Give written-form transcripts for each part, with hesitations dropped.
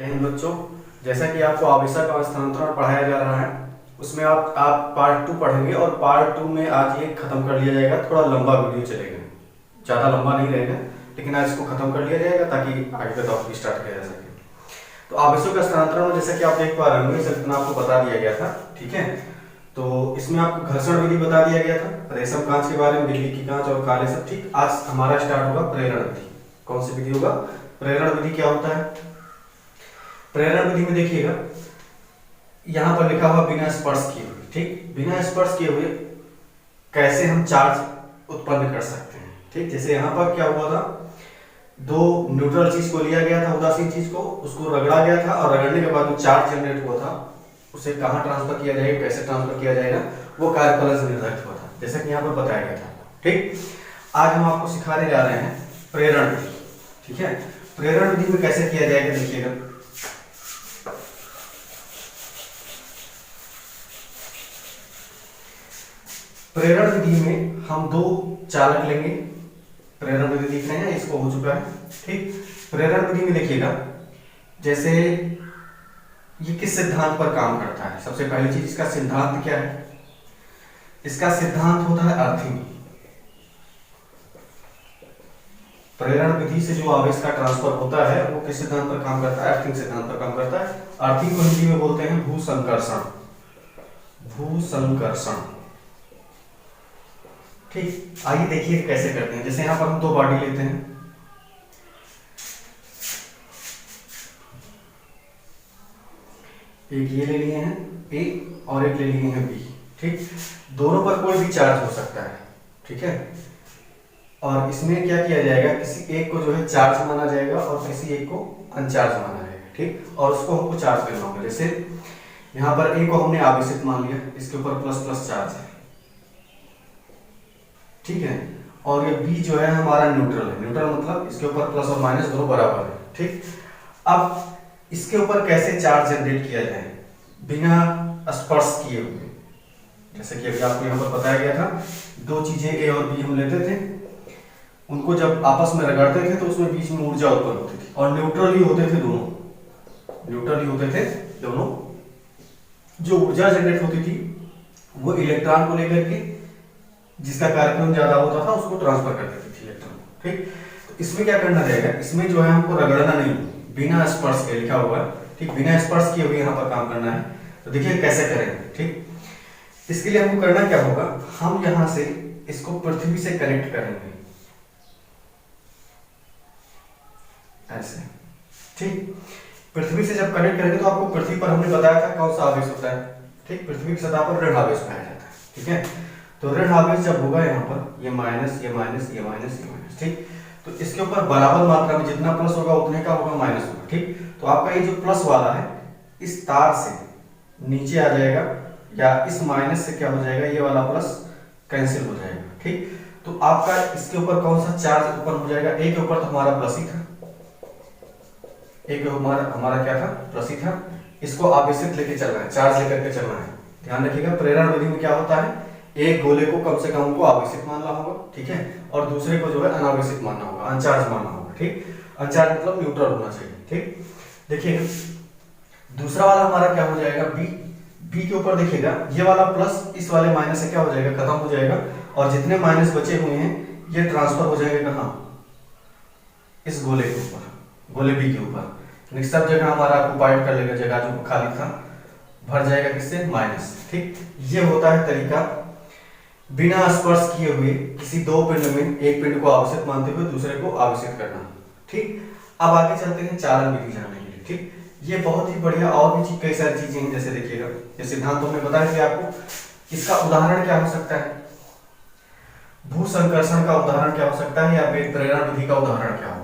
जय हिंद बच्चों। जैसा कि आपको आवेशक का स्थानांतरण पढ़ाया जा रहा है, उसमें आप पार्ट 2 पढ़ेंगे और पार्ट 2 में आज ये खत्म कर लिया जाएगा। थोड़ा लंबा वीडियो चलेगा, ज़्यादा लंबा नहीं रहेगा, लेकिन आज इसको खत्म कर लिया जाएगा ताकि आगे का टॉपिक स्टार्ट किया जा सके। तो आवेशों का स्थानांतरण में जैसा कि आप देख पा रहे होंगे, इतना आपको बता दिया गया था, ठीक है। तो इसमें आपको घर्षण विधि बता दिया गया था, रेशम कांच के बारे में, बिजली की कांच और काले सब, ठीक। आज हमारा स्टार्ट होगा प्रेरण विधि। कौन सी विधि होगा? प्रेरण विधि। क्या होता है प्रेरण विधि में? देखिएगा यहाँ पर लिखा हुआ बिना स्पर्श किए हुए, ठीक। बिना स्पर्श किए हुए कैसे हम चार्ज उत्पन्न कर सकते हैं, ठीक। जैसे यहाँ पर क्या हुआ था, दो न्यूट्रल चीज को लिया गया था, उदासीन चीज को, उसको रगड़ा गया था और रगड़ने के बाद जो चार्ज जनरेट हुआ था उसे कहाँ ट्रांसफर किया जाएगा, कैसे ट्रांसफर किया जाएगा, वो कार्यफलन से निर्धारित हुआ था, जैसा कि यहाँ पर बताया गया था, ठीक। आज हम आपको सिखाने जा रहे हैं प्रेरण विधि, ठीक है। प्रेरण विधि में कैसे किया जाएगा देखिएगा। प्रेरण विधि में हम दो चालक लेंगे। प्रेरण विधि लिख रहे हैं, इसको हो चुका है, ठीक। प्रेरण विधि में देखिएगा, जैसे ये किस सिद्धांत पर काम करता है। सबसे पहली चीज, इसका सिद्धांत क्या है? इसका सिद्धांत होता है अर्थिंग। प्रेरण विधि से जो आवेश का ट्रांसफर होता है वो किस सिद्धांत पर काम करता है? अर्थिंग सिद्धांत पर काम करता है। अर्थिंग को हिंदी में बोलते हैं भूसंकर्षण। भूसंकर्षण, ठीक। आइए देखिए कैसे करते हैं। जैसे यहां पर हम दो बॉडी लेते हैं, एक ये ले लिए हैं A और एक ले लिए हैं B, ठीक। दोनों पर कोई भी चार्ज हो सकता है, ठीक है। और इसमें क्या किया जाएगा, किसी एक को जो है चार्ज माना जाएगा और किसी एक को अनचार्ज माना जाएगा, ठीक। और उसको हमको चार्ज करना होगा। जैसे यहाँ पर A को हमने आवेशित मान लिया, इसके ऊपर प्लस प्लस चार्ज है, ठीक है। और ये B जो है हमारा न्यूट्रल है। न्यूट्रल मतलब इसके ऊपर प्लस और माइनस दोनों बराबर है, ठीक। अब इसके ऊपर कैसे चार्ज जनरेट किया जाए बिना स्पर्श किए हुए? जैसे कि अभी आपको यहाँ पर बताया गया था, दो चीजें A और B हम लेते थे, उनको जब आपस में रगड़ते थे तो उसमें बीच में ऊर्जा उत्पन्न होती थी और न्यूट्रल ही होते थे दोनों। न्यूट्रल ही होते थे दोनों। जो ऊर्जा जनरेट होती थी वो इलेक्ट्रॉन को लेकर के, जिसका कार्यक्रम ज्यादा होता था, उसको ट्रांसफर कर देती थी इलेक्ट्रॉन, ठीक। तो इसमें क्या करना रहेगा, इसमें जो है हमको रगड़ना नहीं, बिना स्पर्श के लिखा हुआ है, ठीक। बिना स्पर्श किए हुए यहाँ पर काम करना है। तो देखिए कैसे करेंगे, ठीक। इसके लिए हमको करना क्या होगा, हम यहाँ से इसको पृथ्वी से कनेक्ट करेंगे ऐसे, ठीक। पृथ्वी से जब कनेक्ट करेंगे तो आपको पृथ्वी पर हमने बताया था कौन सा आवेश होता है, ठीक। पृथ्वी की सतह पर ऋण आवेश पाया जाता है, ठीक है। तो ऋण आवेश जब होगा यहाँ पर, ये माइनस ये माइनस ये माइनस ये माइनस, ठीक। तो इसके ऊपर बराबर मात्रा में जितना प्लस होगा उतने का होगा माइनस होगा, ठीक। तो आपका ये जो प्लस वाला है इस तार से नीचे आ जाएगा, या इस माइनस से क्या हो जाएगा, ये वाला प्लस कैंसिल हो जाएगा, ठीक। तो आपका इसके ऊपर कौन सा चार्ज उत्पन्न हो जाएगा? ए के ऊपर तो हमारा प्लस ही था, ए के ऊपर हमारा क्या था, प्लस ही था। इसको आवेशित लेके चलना है, चार्ज लेकर के चलना है। ध्यान रखिएगा, प्रेरण विधि में क्या होता है, एक गोले को कम से कम हमको आवेशित मानना होगा, ठीक है, और दूसरे को जो है अनावेशित मानना होगा, अनचार्ज मानना होगा, ठीक। अनचार्ज मतलब न्यूट्रल होना चाहिए, ठीक। देखिए दूसरा वाला हमारा क्या हो जाएगा, बी। बी के ऊपर देखिएगा ये वाला प्लस इस वाले माइनस से क्या हो जाएगा, खत्म हो जाएगा, और जितने माइनस बचे हुए हैं ये ट्रांसफर हो जाएगा कहाँ, इस गोले के ऊपर, गोले बी के ऊपर। सब जगह हमारा ऑक्युपाइड कर लेगा, जगह जो खाली था भर जाएगा किससे, माइनस, ठीक। ये होता है तरीका बिना स्पर्श किए हुए किसी दो पिंड में एक पिंड को आवेशित मानते हुए दूसरे को आवेशित करना, ठीक। अब आगे चलते हैं चालन विधि जानने के लिए, ठीक। ये बहुत ही बढ़िया, और भी कई सारी चीजें हैं। जैसे देखिएगा, ये सिद्धांतों में बताया कि आपको इसका उदाहरण क्या हो सकता है, भूसंकर्षण का उदाहरण क्या हो सकता है, या फिर प्रेरण विधि का उदाहरण क्या होगा।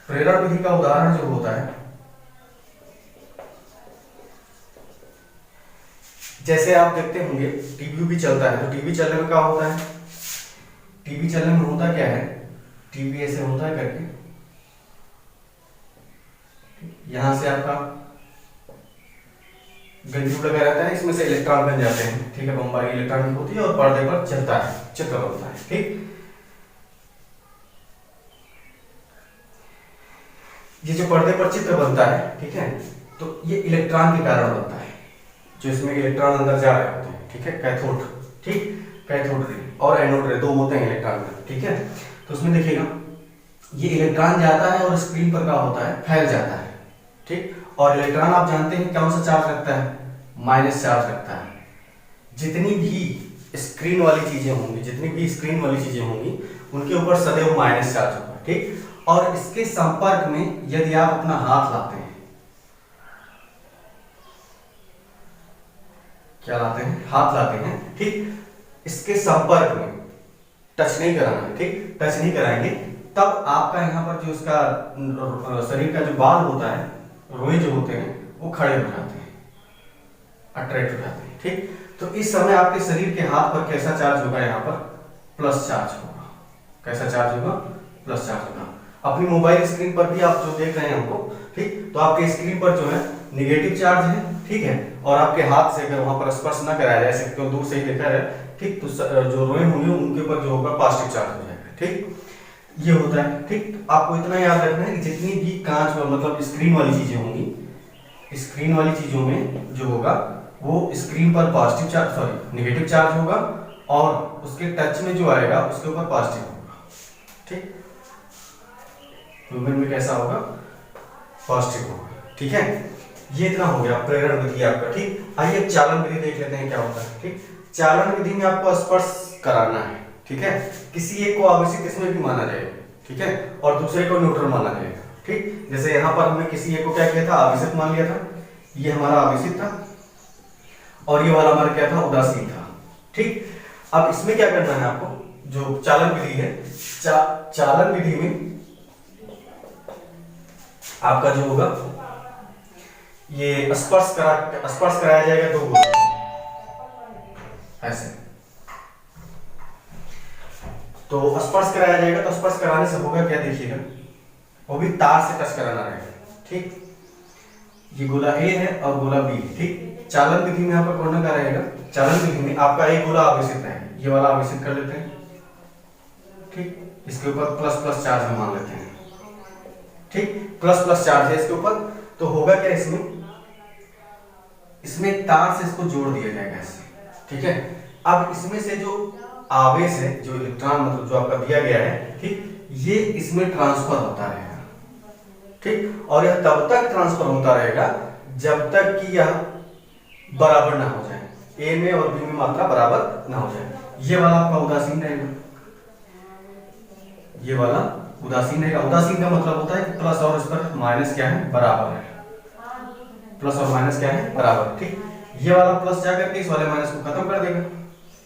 प्रेरण विधि का उदाहरण जो होता है, जैसे आप देखते होंगे टीवी भी चलता है, तो टीवी चलने में क्या होता है, टीवी चलने में होता क्या है, टीवी ऐसे होता है करके, यहां से आपका गंजू लगा रहता है, इसमें से इलेक्ट्रॉन बन जाते हैं, ठीक है, बम्बारी इलेक्ट्रॉन होती है और पर्दे पर चलता है, चित्र बनता है, ठीक। ये जो पर्दे पर चित्र बनता है, ठीक है, तो ये इलेक्ट्रॉन के कारण बनता है, जो इसमें इलेक्ट्रॉन अंदर जा रहे होते हैं, ठीक है, कैथोड, ठीक, कैथोड रे और एनोड रे दो होते हैं इलेक्ट्रॉन में, ठीक है। तो उसमें देखिएगा ये इलेक्ट्रॉन जाता है और स्क्रीन पर क्या होता है, फैल जाता है, ठीक। और इलेक्ट्रॉन आप जानते हैं कौन सा चार्ज रखता है, माइनस चार्ज रखता है। जितनी भी स्क्रीन वाली चीजें होंगी, जितनी भी स्क्रीन वाली चीजें होंगी उनके ऊपर सदैव माइनस चार्ज होगा, ठीक। और इसके संपर्क में यदि आप अपना हाथ लाते हैं, क्या लाते हैं, हाथ लाते हैं, ठीक, इसके संपर्क में टच नहीं कराना, ठीक, टच नहीं कराएंगे, तब आपका यहाँ पर जो इसका शरीर का जो बाल होता है, रोए जो होते हैं वो खड़े हो जाते हैं, अट्रैक्ट हो जाते हैं, ठीक। तो इस समय आपके शरीर के हाथ पर कैसा चार्ज होगा, यहाँ पर प्लस चार्ज होगा। कैसा चार्ज होगा, प्लस चार्ज होगा। अपनी मोबाइल स्क्रीन पर भी आप जो देख रहे हैं हमको, ठीक, तो आपके स्क्रीन पर जो है निगेटिव चार्ज है, ठीक है, और आपके हाथ से अगर वहां पर स्पर्श न कराया जाए, ऐसे क्यों दूर से ही देखा जाए, ठीक, तो जो रोए होंगे उनके ऊपर जो होगा पॉजिटिव चार्ज हो जाएगा, ठीक, ये होता है, ठीक। आपको इतना याद रखना है कि जितनी भी कांच मतलब स्क्रीन वाली चीजें होंगी, स्क्रीन वाली चीजों में जो होगा वो स्क्रीन पर positive charge, sorry negative charge होगा, और उसके टच में जो आएगा उसके ऊपर पॉजिटिव होगा, ठीक। ह्यूमन में कैसा होगा, पॉजिटिव होगा, ठीक है। ये इतना हो गया प्रेरण विधि आपका, ठीक। आइए अब चालन विधि देख लेते हैं क्या होता है, ठीक। चालन विधि में आपको स्पर्श कराना है, ठीक है। किसी एक को आवेशित इसमें भी माना जाएगा, ठीक है, और दूसरे को न्यूट्रल माना जाएगा, ठीक। जैसे यहाँ पर हमने किसी एक को क्या किया था, आवेशित मान लिया था, ये हमारा आवेशित था, और ये वाला हमारा क्या था, उदासीन था, ठीक। अब इसमें क्या करना है आपको, जो चालन विधि है, चालन विधि में आपका जो होगा ये स्पर्श कराया जाएगा दो गोलों ऐसे। तो स्पर्श कराया जाएगा, तो स्पर्श कराने से होगा क्या, देखिएगा, वो भी तार से टच कराना रहेगा, ठीक। ये गोला ए है और गोला बी, ठीक। चालन विधि में आपका कोण का रहेगा, चालन विधि में आपका एक गोला आवेशित है, ये वाला आवेशित कर लेते हैं, ठीक। इसके ऊपर प्लस प्लस चार्ज हम मान लेते हैं, ठीक, प्लस प्लस चार्ज है इसके ऊपर। तो होगा क्या, इसमें तार से इसको जोड़ दिया जाएगा ऐसे, ठीक है। अब इसमें से जो आवेश है, जो इलेक्ट्रॉन मतलब जो आपका दिया गया है, ठीक, ये इसमें ट्रांसफर होता रहेगा, ठीक। और यह तब तक ट्रांसफर होता रहेगा जब तक कि यह बराबर ना हो जाए, ए में और बी में मात्रा बराबर ना हो जाए। ये वाला आपका उदासीन रहेगा, ये वाला उदासीन रहेगा। उदासीन का मतलब होता है कि प्लस और इस पर माइनस क्या है, बराबर है, प्लस और माइनस क्या है, बराबर, ठीक। ये वाला प्लस जाकर के इस वाले माइनस को खत्म कर देगा,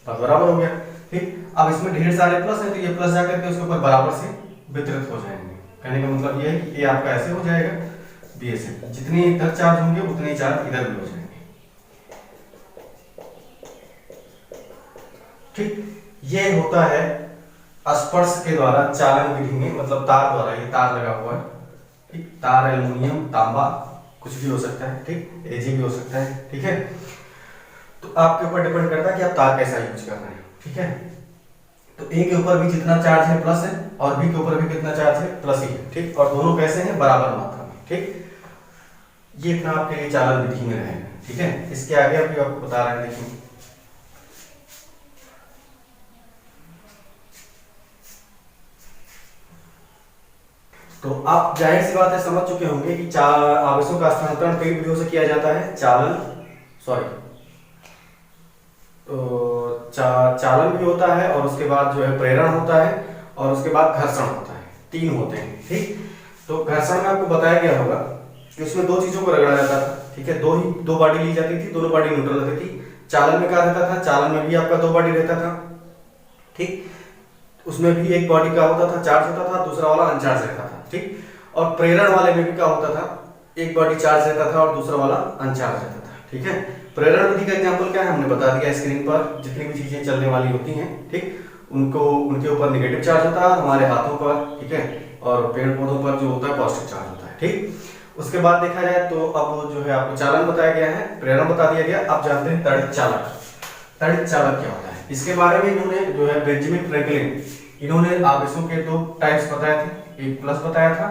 तो बराबर हो गया, ठीक। अब इसमें ढेर सारे प्लस है, तो ये प्लस जाकर के उसके ऊपर बराबर से वितरित हो जाएंगे। कहने का मतलब ये है कि ये आपका ऐसे हो जाएगा, बी ऐसे, जितने इधर चार्ज होंगे उतने चार्ज इधर भी हो जाएंगे, ठीक। ये होता है स्पर्श के द्वारा चालन विधि में, मतलब तार द्वारा, ये तार लगा हुआ है, ठीक, तार एल्युमिनियम, तांबा, कुछ भी हो सकता है, ठीक, एजी भी हो सकता है, ठीक है। तो आपके ऊपर डिपेंड करता है कि आप तार कैसा यूज कर रहे हैं, ठीक है। तो ए के ऊपर भी जितना चार्ज है प्लस है, और बी के ऊपर भी कितना चार्ज है, प्लस ही है, ठीक। और दोनों कैसे हैं, बराबर मात्रा में, ठीक। ये इतना आपके लिए चालन विधि में रहेगा, ठीक है। इसके आगे अभी आपको बता रहे हैं, देखिए तो आप जाहिर सी बात है समझ चुके होंगे कि आवेशों का स्थानांतरण कई विधियों से किया जाता है। चालन भी होता है, और उसके बाद जो है प्रेरण होता है, और उसके बाद घर्षण होता है, तीन होते हैं, ठीक। तो घर्षण में आपको बताया गया होगा कि उसमें दो चीजों को रगड़ा जाता था, ठीक है, दो बॉडी ली जाती थी, दोनों बॉडी न्यूट्रल रहती थी। चालन में क्या रहता था, चालन में भी आपका दो बॉडी रहता था, ठीक, उसमें भी एक बॉडी का होता था, चार्ज होता था, दूसरा वाला अनचार्ज रहता था, ठीक। और प्रेरण वाले में भी क्या होता था, एक बॉडी चार्ज रहता था और दूसरा वाला अनचार्ज रहता था, ठीक है। प्रेरण विधि का एग्जांपल क्या है, हमने बता दिया, स्क्रीन पर जितनी भी चीजें चलने वाली होती हैं, ठीक, उनके ऊपर नेगेटिव चार्ज होता है, हमारे हाथों पर, ठीक है, और पेड़ पौधों पर जो होता है पॉजिटिव चार्ज होता है, ठीक। उसके बाद देखा जाए तो अब जो है आपको चालन बताया गया है, प्रेरण बता दिया गया। आप जानते हैं तड़ित चालक, तड़ित चालक क्या होता है, इसके बारे में इन्होंने जो है बेंजामिन फ्रैंकलिन, इन्होंने आवेशों के दो टाइप्स बताए थे, एक प्लस बताया था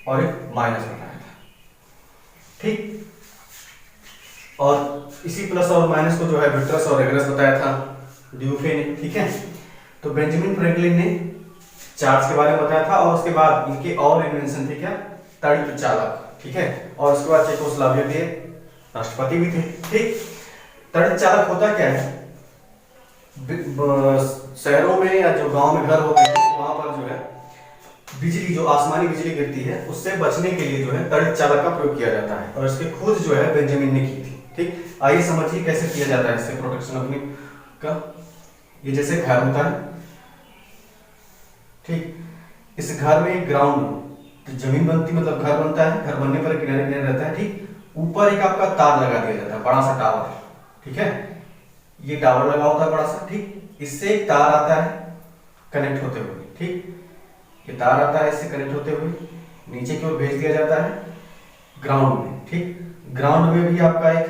और एक माइनस बताया था, ठीक। और इसी प्लस और माइनस को जो है विट्रस और रेगुलस बताया था ड्यूफे ने, ठीक है। तो बेंजामिन फ्रैंकलिन ने चार्ज के बारे में बताया था, और उसके बाद इनके और इन्वेंशन थे क्या, तड़ित चालक, ठीक है। और उसके बाद चेकोस्लोवाकिया के राष्ट्रपति भी थे, ठीक। तड़ित चालक होता क्या है, शहरों में या जो गांव में घर होते हैं वहां पर जो है बिजली, जो आसमानी बिजली गिरती है उससे बचने के लिए जो है तड़ित चालक का प्रयोग किया जाता है, और इसकी खोज जो है बेंजामिन ने की थी, ठीक। आइए समझिए कैसे किया जाता है इससे प्रोटेक्शन अपनी का। ये जैसे घर होता है, ठीक। इस घर में एक ग्राउंड जमीन बनती, मतलब घर बनता है, घर बनने पर किनारे किनारे रहता है, ठीक। ऊपर एक आपका तार लगा दिया जाता है, बड़ा सा टावर, ठीक है। ये टावर लगा होता है बड़ा सा, ठीक। इससे एक तार आता है कनेक्ट होते हुए, ठीक। ये तार आता है इससे कनेक्ट होते हुए नीचे की ओर भेज दिया जाता है ग्राउंड में, ठीक। ग्राउंड में भी आपका एक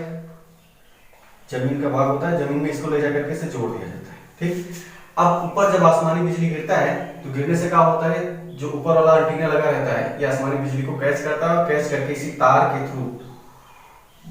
जमीन का भाग होता है, जमीन में इसको ले जाकर के इसे जोड़ दिया जाता है, ठीक। अब ऊपर जब आसमानी बिजली गिरता है तो गिरने से क्या होता है, जो ऊपर वाला एंटीना लगा रहता है ये आसमानी बिजली को कैच करता है, और कैच करके इसी तार के थ्रू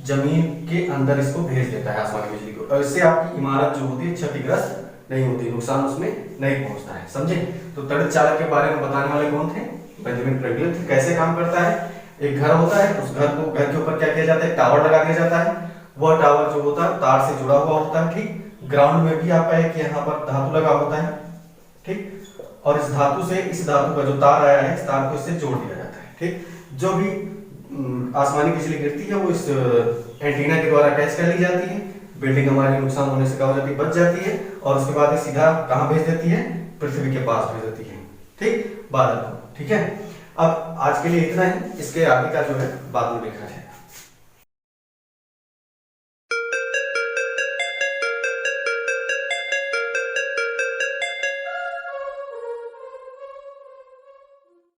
जमीन के अंदर इसको भेज देता है आसमानी बिजली को, और इससे आपकी इमारत जो होती है क्षतिग्रस्त नहीं होती, नुकसान उसमें नहीं पहुंचता है, समझे। तो तड़ित चालक के बारे में बताने वाले कौन थे, बेंजामिन फ्रैंकलिन। कैसे काम करता है, एक घर होता है, उस घर को, घर के ऊपर क्या किया जाता है, टावर लगा दिया जाता है, वह टावर जो होता है तार से जुड़ा हुआ होता है, ठीक। ग्राउंड में भी आपका एक यहाँ पर धातु लगा होता है, ठीक। और इस धातु से, इस धातु का जो तार आया है इस तार को इससे जोड़ दिया जाता है, ठीक। जो भी आसमानी बिजली गिरती है वो इस एंटीना के द्वारा कैच कर ली जाती है, बिल्डिंग हमारी नुकसान होने से क्या हो जाती है, बच जाती है, और उसके बाद ये सीधा कहाँ भेज देती है, पृथ्वी के पास भेज देती है, ठीक, बादल को, ठीक है। अब आज के लिए इतना ही, इसके आगे का जो है बाद में देखा जाएगा।